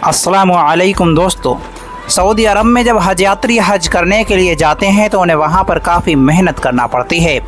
अस्सलामुअलैकुम दोस्तों, सऊदी अरब में जब हज यात्री हज करने के लिए जाते हैं तो उन्हें वहाँ पर काफ़ी मेहनत करना पड़ती है।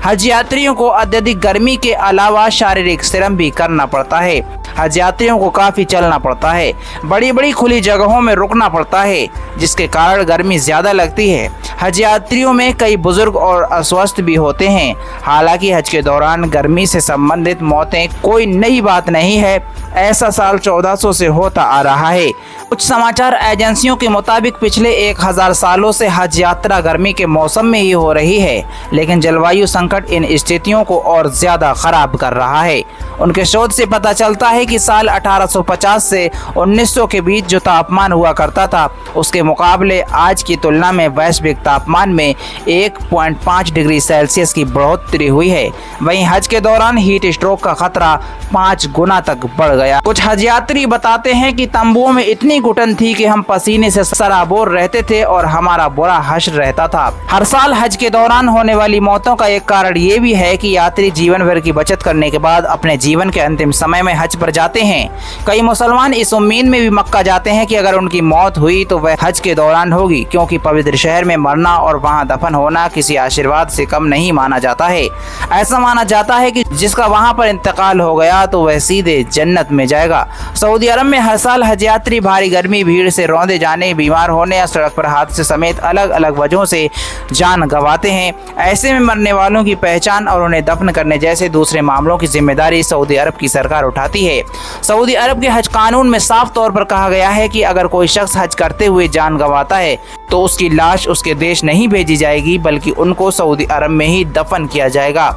हज यात्रियों को अत्यधिक गर्मी के अलावा शारीरिक श्रम भी करना पड़ता है। हज यात्रियों को काफ़ी चलना पड़ता है, बड़ी बड़ी खुली जगहों में रुकना पड़ता है, जिसके कारण गर्मी ज़्यादा लगती है। हज यात्रियों में कई बुजुर्ग और अस्वस्थ भी होते हैं। हालांकि हज के दौरान गर्मी से संबंधित मौतें कोई नई बात नहीं है, ऐसा साल 1400 से होता आ रहा है। कुछ समाचार एजेंसियों के मुताबिक पिछले 1000 सालों से हज यात्रा गर्मी के मौसम में ही हो रही है, लेकिन जलवायु संकट इन स्थितियों को और ज़्यादा ख़राब कर रहा है। उनके शोध से पता चलता है कि साल 1850 से 1900 के बीच जो तापमान हुआ करता था, उसके मुकाबले आज की तुलना में वैश्विक तापमान में 1.5 डिग्री सेल्सियस की बढ़ोतरी हुई है। वहीं हज के दौरान हीट स्ट्रोक का खतरा 5 गुना तक बढ़ गया। कुछ हज यात्री बताते हैं कि तंबुओं में इतनी घुटन थी कि हम पसीने से सराबोर रहते थे और हमारा बुरा हश्र रहता था। हर साल हज के दौरान होने वाली मौतों का एक कारण ये भी है कि यात्री जीवन भर की बचत करने के बाद अपने जीवन के अंतिम समय में हज पर जाते हैं। कई मुसलमान इस उम्मीद में भी मक्का जाते हैं कि अगर उनकी मौत हुई तो वह हज के दौरान होगी, क्योंकि पवित्र शहर में मरना और वहां दफन होना किसी आशीर्वाद से कम नहीं माना जाता है। ऐसा माना जाता है कि जिसका वहां पर इंतकाल हो गया तो वह सीधे जन्नत में जाएगा। सऊदी अरब में हर साल हज यात्री भारी गर्मी, भीड़ से रौंदे जाने, बीमार होने या सड़क पर हादसे समेत अलग अलग वजहों से जान गंवाते हैं। ऐसे में मरने वालों की पहचान और उन्हें दफन करने जैसे दूसरे मामलों की जिम्मेदारी सऊदी अरब की सरकार उठाती है। सऊदी अरब के हज कानून में साफ तौर पर कहा गया है कि अगर कोई शख्स हज करते हुए जान गंवाता है तो उसकी लाश उसके देश नहीं भेजी जाएगी, बल्कि उनको सऊदी अरब में ही दफन किया जाएगा।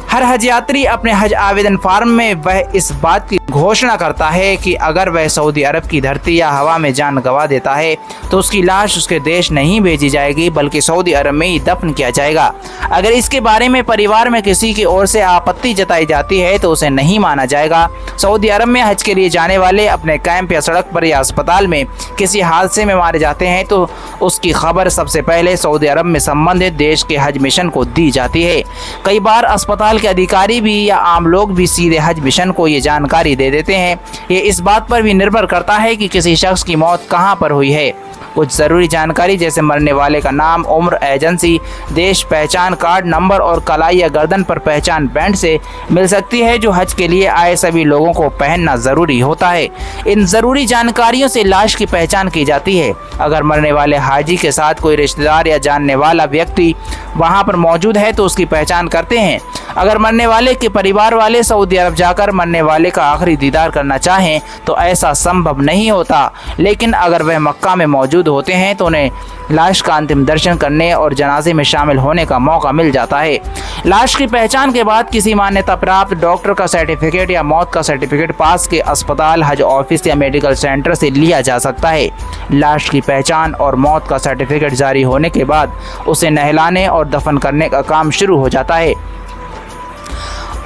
हर हज यात्री अपने हज आवेदन फॉर्म में वह इस बात की घोषणा करता है कि अगर वह सऊदी अरब की धरती या हवा में जान गंवा देता है तो उसकी लाश उसके देश नहीं भेजी जाएगी, बल्कि सऊदी अरब में ही दफन किया जाएगा। अगर इसके बारे में परिवार में किसी की ओर से आपत्ति जताई जाती है तो उसे नहीं माना जाएगा। सऊदी अरब में हज के लिए जाने वाले अपने कैंप या सड़क पर या अस्पताल में किसी हादसे में मारे जाते हैं तो उसकी खबर सबसे पहले सऊदी अरब में संबंधित देश के हज मिशन को दी जाती है। कई बार अस्पताल के अधिकारी भी या आम लोग भी सीधे हज मिशन को ये जानकारी दे देते हैं। ये इस बात पर भी निर्भर करता है कि किसी शख्स की मौत कहाँ पर हुई है। कुछ ज़रूरी जानकारी जैसे मरने वाले का नाम, उम्र, एजेंसी, देश, पहचान कार्ड नंबर और कलाई या गर्दन पर पहचान बैंड से मिल सकती है, जो हज के लिए आए सभी लोगों को पहनना ज़रूरी होता है। इन ज़रूरी जानकारियों से लाश की पहचान की जाती है। अगर मरने वाले हाजी के साथ कोई रिश्तेदार या जानने वाला व्यक्ति वहाँ पर मौजूद है तो उसकी पहचान करते हैं। अगर मरने वाले के परिवार वाले सऊदी अरब जाकर मरने वाले का आखिरी दीदार करना चाहें तो ऐसा संभव नहीं होता, लेकिन अगर वह मक्का में मौजूद होते हैं तो उन्हें लाश का अंतिम दर्शन करने और जनाजे में शामिल होने का मौका मिल जाता है। लाश की पहचान के बाद किसी मान्यता प्राप्त डॉक्टर का सर्टिफिकेट या मौत का सर्टिफिकेट पास के अस्पताल, हज ऑफिस या मेडिकल सेंटर से लिया जा सकता है। लाश की पहचान और मौत का सर्टिफिकेट जारी होने के बाद उसे नहलाने और दफन करने का काम शुरू हो जाता है।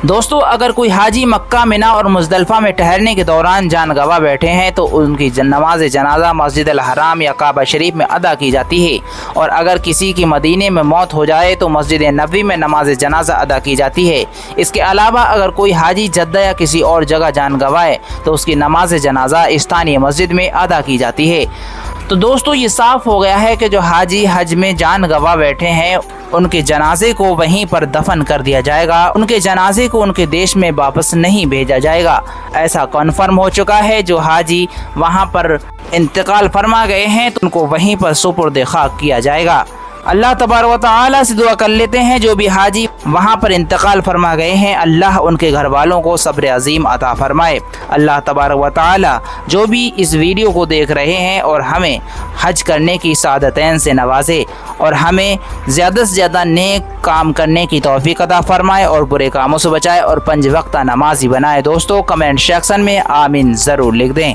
दोस्तों, अगर कोई हाजी मक्का, मिना और मुज़दलिफ़ा में ठहरने के दौरान जान गंवा बैठे हैं तो उनकी नमाज जनाजा मस्जिद अल हराम या काबा शरीफ में अदा की जाती है, और अगर किसी की मदीने में मौत हो जाए तो मस्जिद नबवी में नमाज जनाजा अदा की जाती है। इसके अलावा अगर कोई हाजी जद्दा या किसी और जगह जान गंवाए तो उसकी नमाज जनाजा स्थानीय मस्जिद में अदा की जाती है। तो दोस्तों, ये साफ हो गया है कि जो हाजी हज में जान गंवा बैठे हैं उनके जनाजे को वहीं पर दफन कर दिया जाएगा। उनके जनाजे को उनके देश में वापस नहीं भेजा जाएगा। ऐसा कन्फर्म हो चुका है। जो हाजी वहां पर इंतकाल फरमा गए हैं तो उनको वहीं पर सुपुर्द खाक किया जाएगा। अल्लाह तबारक व तआला से दुआ कर लेते हैं जो भी हाजी वहाँ पर इंतकाल फरमा गए हैं, अल्लाह उनके घर वालों को सब्र अजीम अता फरमाए। अल्लाह तबारक व तआला जो भी इस वीडियो को देख रहे हैं और हमें हज करने की सादतैन से नवाजे और हमें ज़्यादा से ज़्यादा नेक काम करने की तौफीक अता फरमाए और बुरे कामों से बचाए और 5 वक्ता नमाजी बनाए। दोस्तों, कमेंट सेक्शन में आमीन ज़रूर लिख दें।